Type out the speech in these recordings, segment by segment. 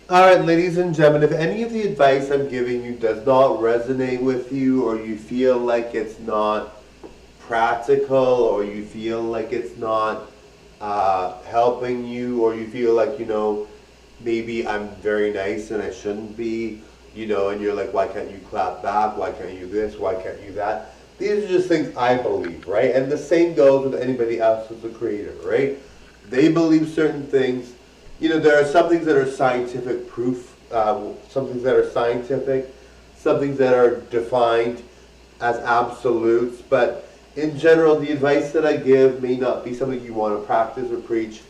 All right, ladies and gentlemen, if any of the advice I'm giving you does not resonate with you, or you feel like it's not practical, or you feel like it's not helping you, or you feel like, maybe I'm very nice and I shouldn't be, and you're like, why can't you clap back? Why can't you this? Why can't you that? These are just things I believe, right? And the same goes with anybody else who's a creator, right? They believe certain things. There are some things that are scientific proof, some things that are scientific, some things that are defined as absolutes, but in general, the advice that I give may not be something you want to practice or preach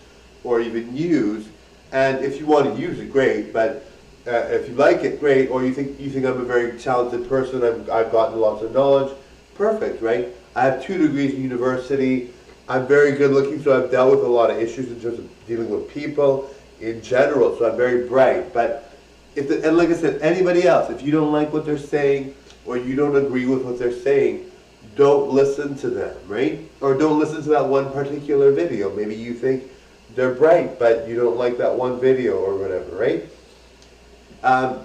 or even use. And if you want to use it, great. But if you like it, great. Or you think I'm a very talented person, I've gotten lots of knowledge, perfect, right? I have 2 degrees in university. I'm very good looking, so I've dealt with a lot of issues in terms of dealing with people in general. So I'm very bright. But and like I said, anybody else, if you don't like what they're saying or you don't agree with what they're saying, don't listen to them, right? Or don't listen to that one particular video. Maybe you think they're bright, but you don't like that one video or whatever, right? Um,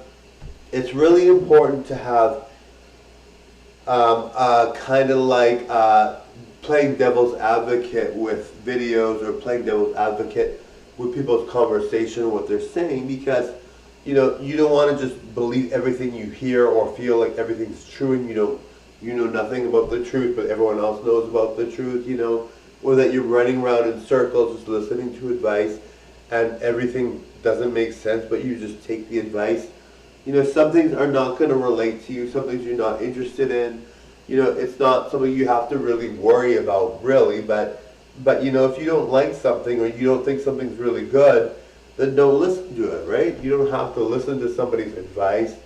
it's really important to have kind of like playing devil's advocate with videos, or playing devil's advocate with people's conversation, what they're saying, because you don't want to just believe everything you hear or feel like everything's true, and you know nothing about the truth, but everyone else knows about the truth, or that you're running around in circles just listening to advice and everything doesn't make sense, but you just take the advice. Some things are not going to relate to you, some things you're not interested in. It's not something you have to really worry about, really, but if you don't like something, or you don't think something's really good, then don't listen to it, right? You don't have to listen to somebody's advice.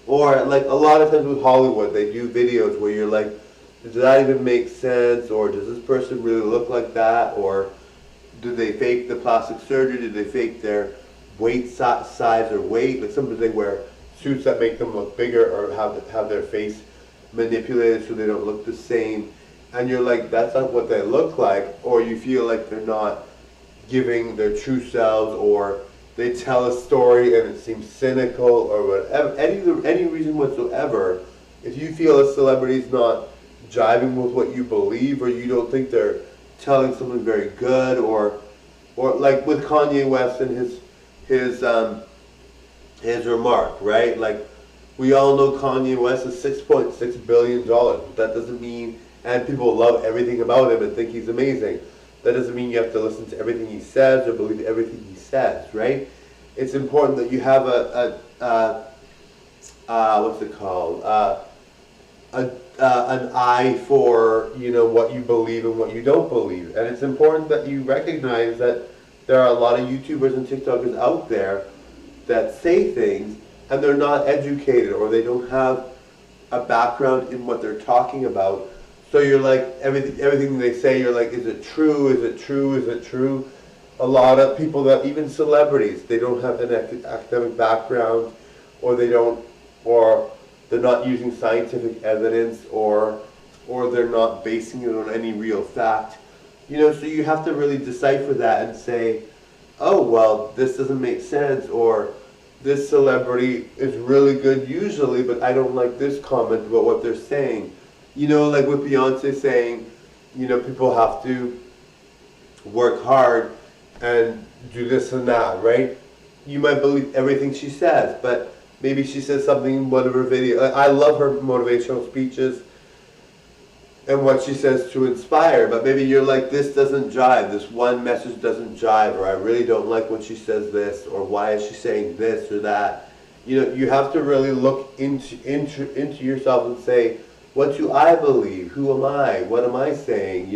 Or like a lot of times with Hollywood, they do videos where you're like, does that even make sense? Or does this person really look like that? Or do they fake the plastic surgery? Do they fake their weight size or weight? Like sometimes they wear suits that make them look bigger, or have their face manipulated so they don't look the same. And you're like, that's not what they look like. Or you feel like they're not giving their true selves, or they tell a story and it seems cynical, or whatever, any reason whatsoever. If you feel a celebrity's not jiving with what you believe, or you don't think they're telling something very good, or like with Kanye West and his remark, right? Like, we all know Kanye West is $6.6 billion. But that doesn't mean, and people love everything about him and think he's amazing. That doesn't mean you have to listen to everything he says or believe everything he says, right? It's important that you have what's it called? An eye for what you believe and what you don't believe, and it's important that you recognize that there are a lot of YouTubers and TikTokers out there that say things and they're not educated, or they don't have a background in what they're talking about. So you're like, everything they say, you're like, is it true? Is it true? Is it true? A lot of people, that even celebrities, they don't have an academic background, or or they're not using scientific evidence, or they're not basing it on any real fact. So you have to really decipher that and say, oh, well, this doesn't make sense, or this celebrity is really good usually, but I don't like this comment about what they're saying. Like with Beyonce saying, people have to work hard and do this and that, right? You might believe everything she says, but maybe she says something in one of her videos. I love her motivational speeches and what she says to inspire, but maybe you're like, this doesn't jive, this one message doesn't jive, or I really don't like when she says this, or why is she saying this or that. You have to really look into yourself and say, what do I believe? Who am I? What am I saying?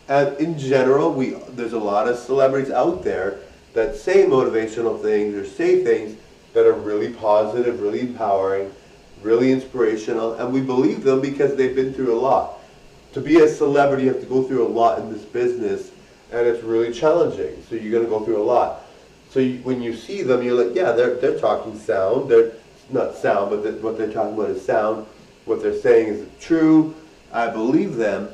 And in general, there's a lot of celebrities out there that say motivational things, or say things that are really positive, really empowering, really inspirational, and we believe them because they've been through a lot. To be a celebrity, you have to go through a lot in this business, and it's really challenging. So you're going to go through a lot. So when you see them, you're like, yeah, they're talking sound. They're not sound, but what they're talking about is sound. What they're saying is true. I believe them.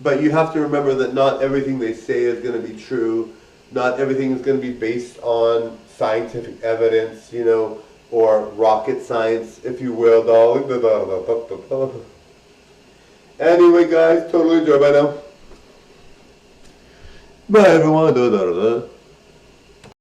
But you have to remember that not everything they say is going to be true. Not everything is going to be based on scientific evidence, or rocket science, if you will, darling. Anyway, guys, totally enjoy by now. Bye, everyone.